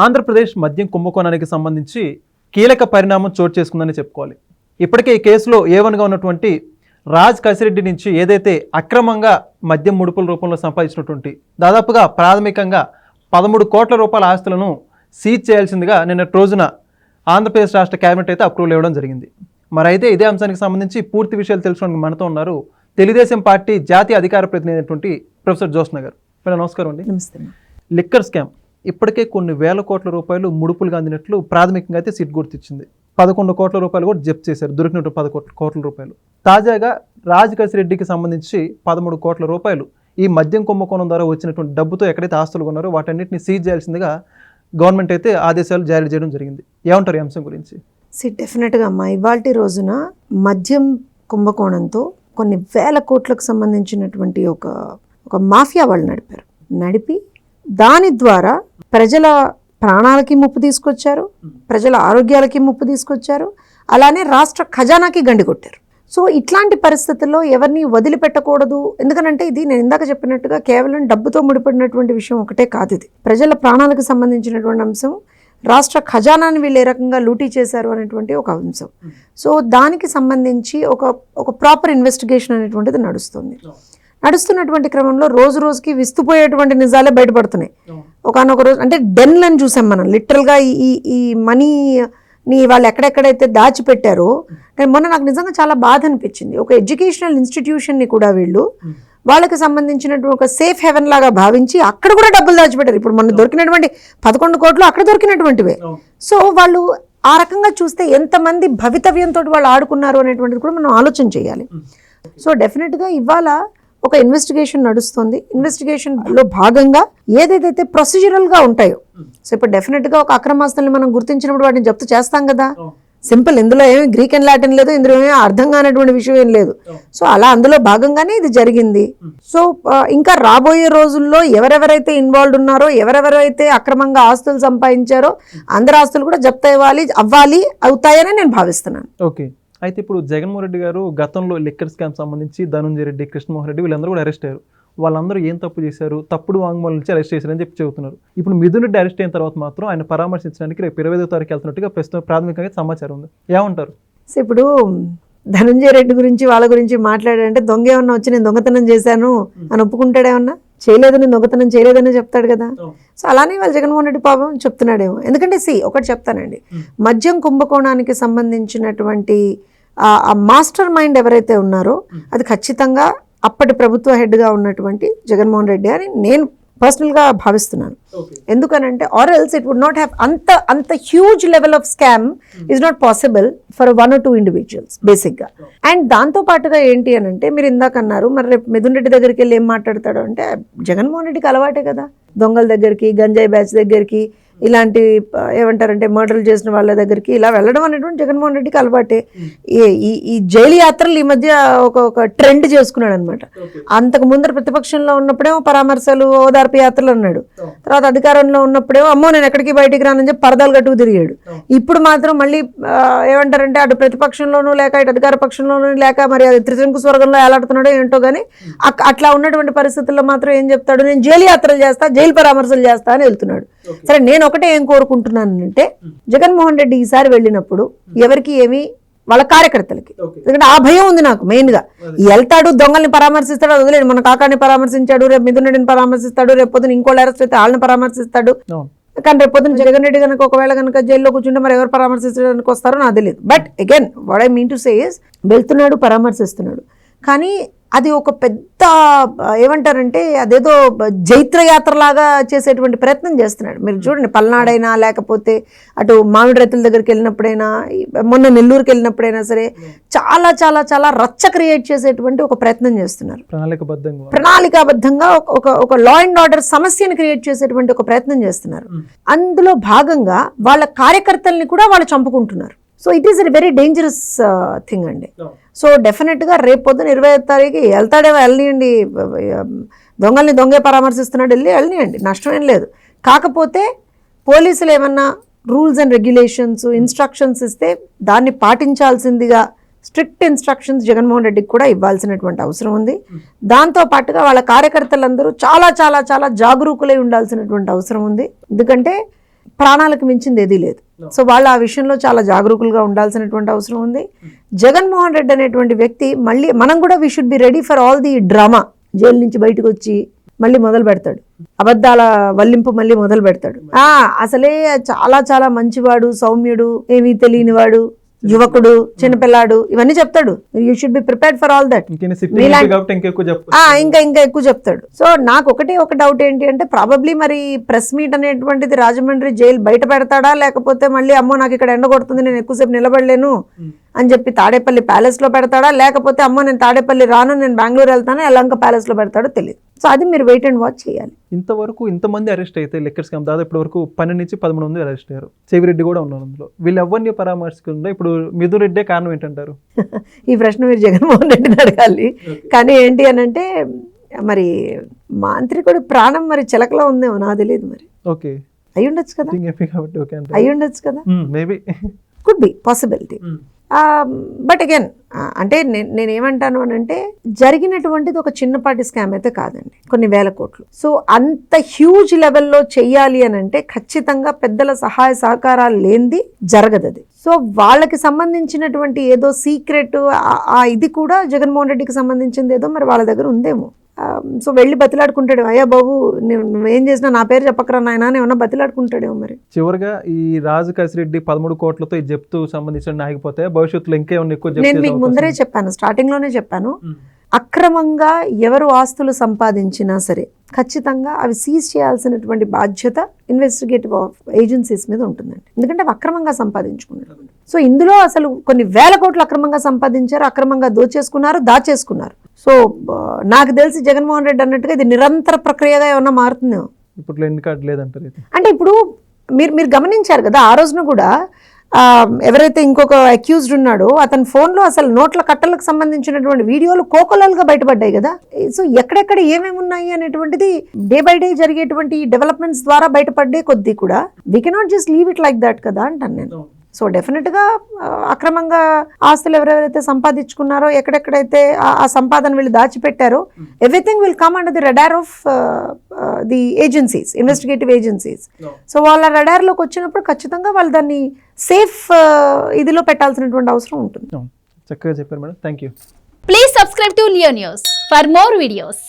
ఆంధ్రప్రదేశ్ మద్యం కుంభకోణానికి సంబంధించి కీలక పరిణామం చోటు చేసుకుందని చెప్పుకోవాలి. ఇప్పటికే ఈ కేసులో A1గా ఉన్నటువంటి రాజ్ కసిరెడ్డి నుంచి ఏదైతే అక్రమంగా మద్యం ముడుపుల రూపంలో సంపాదించినటువంటి దాదాపుగా ప్రాథమికంగా 13 కోట్ల రూపాయల ఆస్తులను సీజ్ చేయాల్సిందిగా నిన్నటి రోజున ఆంధ్రప్రదేశ్ రాష్ట్ర కేబినెట్ అయితే అప్రూవల్ ఇవ్వడం జరిగింది. మరి అయితే ఇదే అంశానికి సంబంధించి పూర్తి విషయాలు తెలుసుకోవడానికి మనతో ఉన్నారు తెలుగుదేశం పార్టీ జాతీయ అధికార ప్రతినిధి అయినటువంటి ప్రొఫెసర్ జ్యోత్స్న గారు. మేడం నమస్కారం అండి. నమస్తే. లిక్కర్ స్కామ్ ఇప్పటికే కొన్ని వేల కోట్ల రూపాయలు ముడుపులుగా అందినట్లు ప్రాథమికంగా అయితే సిట్ గుర్తించింది. 11 కోట్ల రూపాయలు కూడా జప్తు చేశారు, దొరికినట్టు 10 కోట్ల రూపాయలు. తాజాగా రాజ్ కసిరెడ్డికి సంబంధించి 13 కోట్ల రూపాయలు ఈ మద్యం కుంభకోణం ద్వారా వచ్చినటువంటి డబ్బుతో ఎక్కడైతే ఆస్తులు ఉన్నారో వాటన్నిటిని సీజ్ చేయాల్సిందిగా గవర్నమెంట్ అయితే ఆదేశాలు జారీ చేయడం జరిగింది. ఏమంటారు ఈ అంశం గురించి? డెఫినెట్గా అమ్మా, ఇవాల్టి రోజున మద్యం కుంభకోణంతో కొన్ని వేల కోట్లకు సంబంధించినటువంటి ఒక మాఫియా వాళ్ళు నడిపి దాని ద్వారా ప్రజల ప్రాణాలకి ముప్పు తీసుకొచ్చారు, ప్రజల ఆరోగ్యాలకి ముప్పు తీసుకొచ్చారు, అలానే రాష్ట్ర ఖజానాకి గండి కొట్టారు. సో ఇట్లాంటి పరిస్థితుల్లో ఎవరిని వదిలిపెట్టకూడదు. ఎందుకనంటే ఇది నేను ఇందాక చెప్పినట్టుగా కేవలం డబ్బుతో ముడిపడినటువంటి విషయం ఒకటే కాదు. ఇది ప్రజల ప్రాణాలకు సంబంధించినటువంటి అంశం. రాష్ట్ర ఖజానాన్ని వీళ్ళు ఏ రకంగా లూటీ చేశారు అనేటువంటి ఒక అంశం. సో దానికి సంబంధించి ఒక ప్రాపర్ ఇన్వెస్టిగేషన్ అనేటువంటిది నడుస్తున్నటువంటి క్రమంలో రోజు రోజుకి విస్తుపోయేటువంటి నిజాలే బయటపడుతున్నాయి. ఒకనొక రోజు అంటే డెన్లను చూసాం మనం లిటరల్గా. ఈ మనీని వాళ్ళు ఎక్కడెక్కడైతే దాచిపెట్టారో, మొన్న నాకు నిజంగా చాలా బాధ అనిపించింది. ఒక ఎడ్యుకేషనల్ ఇన్స్టిట్యూషన్ని కూడా వీళ్ళు వాళ్ళకి సంబంధించినటువంటి ఒక సేఫ్ హెవెన్ లాగా భావించి అక్కడ కూడా డబ్బులు దాచిపెట్టారు. ఇప్పుడు మన దొరికినటువంటి 11 కోట్లు అక్కడ దొరికినటువంటివే. సో వాళ్ళు ఆ రకంగా చూస్తే ఎంతమంది భవితవ్యంతో వాళ్ళు ఆడుకున్నారు అనేటువంటిది కూడా మనం ఆలోచన చేయాలి. సో డెఫినెట్గా ఇవాళ ఒక ఇన్వెస్టిగేషన్ నడుస్తుంది. ఇన్వెస్టిగేషన్లో భాగంగా ఏదైతే ప్రొసీజరల్గా ఉంటాయో, సో ఇప్పుడు డెఫినెట్గా ఒక అక్రమాస్తుల్ని మనం గుర్తించినప్పుడు వాటిని జప్తు చేస్తాం కదా. సింపుల్, ఇందులో ఏమి గ్రీక్ అండ్ లాటిన్ లేదు, ఇందులో ఏమీ అర్థం కానటువంటి విషయం ఏం లేదు. సో అలా అందులో భాగంగానే ఇది జరిగింది. సో ఇంకా రాబోయే రోజుల్లో ఎవరెవరైతే ఇన్వాల్వ్ ఉన్నారో, ఎవరెవరైతే అక్రమంగా ఆస్తులు సంపాదించారో అందరి ఆస్తులు కూడా జప్తు అవుతాయని నేను భావిస్తున్నాను. ఓకే, అయితే ఇప్పుడు జగన్మోహన్ రెడ్డి గారు గతంలో లిక్కర్ స్కామ్ సంబంధించి ధనంజయ రెడ్డి, కృష్ణమోహన్ రెడ్డి వీళ్ళందరూ కూడా అరెస్ట్ అయ్యారు. వాళ్ళందరూ ఏం తప్పు చేశారు, తప్పుడు వాంగ్మూలం నుంచి అరెస్ట్ చేశారని చెప్పి చెబుతున్నారు. ఇప్పుడు మిథున్ రెడ్డి అరెస్ట్ అయిన తర్వాత మాత్రం ఆయన పరామర్శించడానికి రేపు 25వ తారీఖు వెళ్తున్నట్టుగా ప్రస్తుతం ప్రాథమికంగా సమాచారం ఉంది. ఏమంటారు? సో ఇప్పుడు ధనంజయ రెడ్డి గురించి వాళ్ళ గురించి మాట్లాడారంటే దొంగ ఏమన్నా వచ్చి నేను దొంగతనం చేశాను అని ఒప్పుకుంటాడేమన్నా? చేయలేదు, నేను దొంగతనం చేయలేదని చెప్తాడు కదా. సో అలానే వాళ్ళు జగన్మోహన్ రెడ్డి పాపం చెప్తున్నాడేమో. ఎందుకంటే ఒకటి చెప్తానండి, మద్యం కుంభకోణానికి సంబంధించినటువంటి ఆ మాస్టర్ మైండ్ ఎవరైతే ఉన్నారో అది ఖచ్చితంగా అప్పటి ప్రభుత్వ హెడ్గా ఉన్నటువంటి జగన్మోహన్ రెడ్డి అని నేను పర్సనల్గా భావిస్తున్నాను. ఎందుకనంటే ఆర్ఎల్స్ ఇట్ వుడ్ నాట్ హ్యావ్ అంత huge level of scam is not possible for 1 or 2 individuals బేసిక్గా. అండ్ దాంతో పాటుగా ఏంటి అని అంటే మీరు ఇందాక అన్నారు, మరి రేపు మిథున్ రెడ్డి దగ్గరికి వెళ్ళి ఏం మాట్లాడతాడు అంటే, జగన్మోహన్ రెడ్డికి అలవాటే కదా దొంగల దగ్గరికి, గంజాయి బ్యాచ్ దగ్గరికి, ఇలాంటి ఏమంటారంటే మర్డర్లు చేసిన వాళ్ళ దగ్గరికి ఇలా వెళ్ళడం అనేటువంటి జగన్మోహన్ రెడ్డికి అలవాటే. ఈ జైలు యాత్రలు ఈ మధ్య ఒక ట్రెండ్ చేసుకున్నాడు అనమాట. అంతకు ముందర ప్రతిపక్షంలో ఉన్నప్పుడేమో పరామర్శలు, ఓదార్పు యాత్రలు అన్నాడు. తర్వాత అధికారంలో ఉన్నప్పుడేమో అమ్మో నేను ఎక్కడికి బయటికి రానని చెప్పి పరదాలు కట్టుకు తిరిగాడు. ఇప్పుడు మాత్రం మళ్ళీ ఏమంటారంటే అటు ప్రతిపక్షంలోనూ లేక ఇటు అధికార పక్షంలోనూ లేక మరి అది త్రిశంకు స్వర్గంలో ఎలాడుతున్నాడో ఏంటో కానీ అట్లా ఉన్నటువంటి పరిస్థితుల్లో మాత్రం ఏం చెప్తాడు, నేను జైలు యాత్రలు చేస్తా, జైలు పరామర్శలు చేస్తా అని వెళ్తున్నాడు. సరే, నేను ఒకటే ఏం కోరుకుంటున్నానంటే జగన్మోహన్ రెడ్డి ఈసారి వెళ్ళినప్పుడు ఎవరికి ఏమి వాళ్ళ కార్యకర్తలకి, ఎందుకంటే ఆ భయం ఉంది నాకు మెయిన్గా. వెళ్తాడు, దొంగల్ని పరామర్శిస్తాడు, వదిలేడు. మన కాకాని పరామర్శించాడు, రేపు మిథున్ రెడ్డిని పరామర్శిస్తాడు, రేపు పొద్దున ఇంకోళ్ళు అరెస్ట్ అయితే వాళ్ళని పరామర్శిస్తాడు. కానీ రేపు పొద్దున జగన్ రెడ్డి కనుక ఒకవేళ కనుక జైల్లో కూర్చుంటే మరి ఎవరు పరామర్శించడానికి వస్తారో నాకు తెలియదు. But again what I mean to say is వెళ్తున్నాడు, పరామర్శిస్తున్నాడు, కానీ అది ఒక పెద్ద ఏమంటారంటే అదేదో జైత్రయాత్రలాగా చేసేటువంటి ప్రయత్నం చేస్తున్నాడు. మీరు చూడండి, పల్నాడైనా లేకపోతే అటు మామిడి రైతుల దగ్గరికి వెళ్ళినప్పుడైనా, మొన్న నెల్లూరుకి వెళ్ళినప్పుడైనా సరే చాలా చాలా చాలా రచ్చ క్రియేట్ చేసేటువంటి ఒక ప్రయత్నం చేస్తున్నారు. ప్రణాళికాబద్ధంగా ఒక లా అండ్ ఆర్డర్ సమస్యను క్రియేట్ చేసేటువంటి ఒక ప్రయత్నం చేస్తున్నారు. అందులో భాగంగా వాళ్ళ కార్యకర్తల్ని కూడా వాళ్ళు చంపుకుంటున్నారు. So it is a very dangerous thing అండి. సో డెఫినెట్గా రేపు పొద్దున 25వ తారీఖు వెళ్తాడేమో, వెళ్ళనియండి. దొంగల్ని దొంగే పరామర్శిస్తున్నాడు, వెళ్ళనియండి, నష్టమేం లేదు. కాకపోతే పోలీసులు ఏమన్నా రూల్స్ అండ్ రెగ్యులేషన్స్, ఇన్స్ట్రక్షన్స్ ఇస్తే దాన్ని పాటించాల్సిందిగా స్ట్రిక్ట్ ఇన్స్ట్రక్షన్స్ జగన్మోహన్ రెడ్డికి కూడా ఇవ్వాల్సినటువంటి అవసరం ఉంది. దాంతో పాటుగా వాళ్ళ కార్యకర్తలందరూ చాలా చాలా చాలా జాగరూకులై ఉండాల్సినటువంటి అవసరం ఉంది. ఎందుకంటే ప్రాణాలకు మించింది ఏదీ లేదు. సో వాళ్ళు ఆ విషయంలో చాలా జాగరూకులుగా ఉండాల్సినటువంటి అవసరం ఉంది. జగన్మోహన్ రెడ్డి అనేటువంటి వ్యక్తి మళ్ళీ మనం కూడా we should be ready for all the drama. Jail నుంచి బయటకు వచ్చి మళ్ళీ మొదలు పెడతాడు, అబద్ధాల వల్లింపు మళ్ళీ మొదలు పెడతాడు. అసలే చాలా చాలా మంచివాడు, సౌమ్యుడు, ఏమీ తెలియనివాడు, యువకుడు, చిన్నపిల్లాడు, ఇవన్నీ చెప్తాడు. You should be prepared for all that. ఇంకా ఎక్కువ చెప్తాడు. సో నాకు ఒక డౌట్ ఏంటి అంటే ప్రాబబ్లీ మరి ప్రెస్ మీట్ అనేటువంటిది రాజమండ్రి జైలు బయట పెడతాడా, లేకపోతే మళ్ళీ అమ్మో నాకు ఇక్కడ ఎండ కొడుతుంది నేను ఎక్కువసేపు నిలబడలేను అని చెప్పి తాడేపల్లి ప్యాలెస్ లో పెడతాడా, లేకపోతే అమ్మో నేను తాడేపల్లి రాను నేను బెంగళూరు వెళ్తాను యలంక ప్యాలెస్ లో పెడతాడో తెలియదు. సో అది మీరు వెయిట్ అండ్ వాచ్ చేయాలి. ఇంతవరకు ఇంతమంది అరెస్ట్ అయితే లిక్కర్ స్కామ్ దాదాపు ఇప్పటి వరకు 12 నుంచి 13 మంది అరెస్ట్ అయ్యారు. చెవిరెడ్డి కూడా ఉన్నారు అందులో. వీళ్ళు ఎవరిని పరామర్శించకుండా ఇప్పుడు మిథున్ రెడ్డే కారణం ఏంటంటారు? ఈ ప్రశ్న మీరు జగన్మోహన్ రెడ్డిని అడగాలి. కానీ ఏంటి అని అంటే మరి మాంత్రికుడి ప్రాణం మరి చిలకలో ఉందేమో నాకు తెలియదు. మరి ఓకే అయి ఉండొచ్చు కదా, అయి ఉండొచ్చు కదా, maybe could be possibility. But again అంటే నేనేమంటాను అని అంటే జరిగినటువంటిది ఒక చిన్నపాటి స్కామ్ అయితే కాదండి, కొన్ని వేల కోట్లు. సో అంత హ్యూజ్ లెవెల్లో చెయ్యాలి అని అంటే ఖచ్చితంగా పెద్దల సహాయ సహకారాలు లేనిది జరగదు అది. సో వాళ్ళకి సంబంధించినటువంటి ఏదో సీక్రెట్ ఇది కూడా జగన్మోహన్ రెడ్డికి సంబంధించింది ఏదో మరి వాళ్ళ దగ్గర ఉందేమో. సో వెళ్ళి బతిలాడుకుంటాడు, అయ్యా బాబు నువ్వేం చేసినా నా పేరు చెప్పకరా నాయన అని ఏమన్నా బతిలాడుకుంటాడేమో. మరి చివరిగా ఈ రాజు కసిరెడ్డి 13 కోట్లతో ఈ జప్తు సంబంధించిన ఆగిపోతే భవిష్యత్తులో ఇంకేమన్నా ఎక్కువ? నేను మీకు ముందరే చెప్పాను, స్టార్టింగ్ లోనే చెప్పాను, అక్రమంగా ఎవరు ఆస్తులు సంపాదించినా సరే ఖచ్చితంగా అవి సీజ్ చేయాల్సినటువంటి బాధ్యత ఇన్వెస్టిగేటివ్ ఏజెన్సీస్ మీద ఉంటుందండి. ఎందుకంటే అవి అక్రమంగా సంపాదించుకున్నారు. సో ఇందులో అసలు కొన్ని వేల కోట్లు అక్రమంగా సంపాదించారు, అక్రమంగా దోచేసుకున్నారు, దాచేసుకున్నారు. సో నాకు తెలిసి జగన్మోహన్ రెడ్డి అన్నట్టుగా ఇది నిరంతర ప్రక్రియగా ఏమన్నా మారుతుందేమో. ఇప్పుడు ఎండ్ కార్డు లేదంటారు. అంటే ఇప్పుడు మీరు గమనించారు కదా, ఆ రోజున కూడా ఎవరైతే ఇంకొక అక్యూజ్డ్ ఉన్నాడో అతని ఫోన్లో అసలు నోట్ల కట్టలకు సంబంధించినటువంటి వీడియోలు కోకొల్లలుగా బయటపడ్డాయి కదా. సో ఎక్కడెక్కడ ఏమేమి ఉన్నాయి అనేటువంటిది డే బై డే జరిగేటువంటి డెవలప్మెంట్స్ ద్వారా బయటపడ్డే కొద్దీ కూడా we cannot just leave it like that కదా అంటాను నేను. సో డెఫినెట్గా అక్రమంగా ఆస్తులు ఎవరెవరైతే సంపాదించుకున్నారో, ఎక్కడెక్కడైతే ఆ సంపాదన వీళ్ళు దాచిపెట్టారో, everything will come under the radar of the agencies, investigative agencies. So వాళ్ళ రడార్లోకి వచ్చినప్పుడు ఖచ్చితంగా వాళ్ళు దాన్ని సేఫ్ ఇదిలో పెట్టాల్సినటువంటి అవసరం ఉంటుంది. చక్కగా చెప్పారు madam, thank you. Please subscribe to Leo news for more videos.